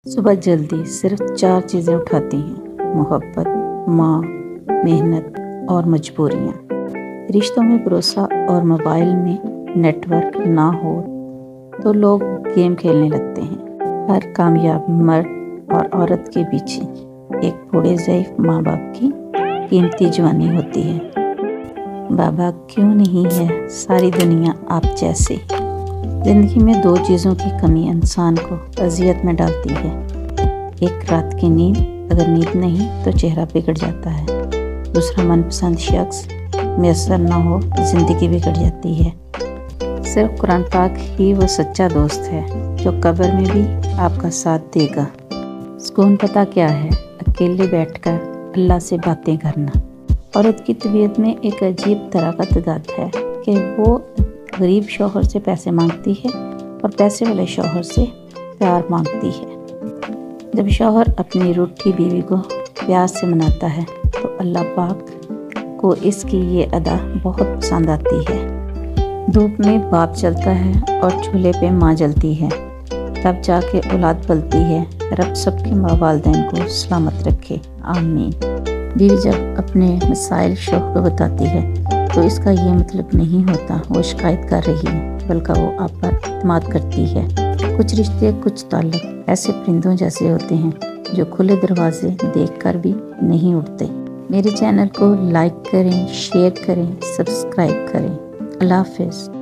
सुबह जल्दी सिर्फ 4 चीज़ें उठाती हैं: मोहब्बत, माँ, मेहनत और मजबूरियाँ। रिश्तों में भरोसा और मोबाइल में नेटवर्क ना हो तो लोग गेम खेलने लगते हैं। हर कामयाब मर्द और औरत के पीछे एक बूढ़े ज़ईफ़ माँ बाप की कीमती जवानी होती है। बाबा क्यों नहीं है सारी दुनिया आप जैसे। ज़िंदगी में 2 चीज़ों की कमी इंसान को अज़ियत में डालती है। एक रात की नींद, अगर नींद नहीं तो चेहरा बिगड़ जाता है। दूसरा मनपसंद शख्स मैसर ना हो, ज़िंदगी बिगड़ जाती है। सिर्फ कुरान पाक ही वो सच्चा दोस्त है जो कब्र में भी आपका साथ देगा। सुकून पता क्या है? अकेले बैठकर अल्लाह से बातें करना। औरत की तबीयत में एक अजीब तरह का तदाद है कि वो गरीब शौहर से पैसे मांगती है और पैसे वाले शौहर से प्यार मांगती है। जब शौहर अपनी रूठी बीवी को प्यार से मनाता है तो अल्लाह पाक को इसकी ये अदा बहुत पसंद आती है। धूप में बाप जलता है और चूल्हे पे माँ जलती है, तब जाके औलाद पलती है। रब सबके माँ वालिदैन को सलामत रखे, आमीन। बीवी जब अपने मसाइल शौहर को बताती है तो इसका ये मतलब नहीं होता वो शिकायत कर रही है, बल्कि वो आप पर एतमाद करती है। कुछ रिश्ते, कुछ ताल्लुक ऐसे परिंदों जैसे होते हैं जो खुले दरवाजे देखकर भी नहीं उड़ते। मेरे चैनल को लाइक करें, शेयर करें, सब्सक्राइब करें। अल्लाह हाफ़िज़।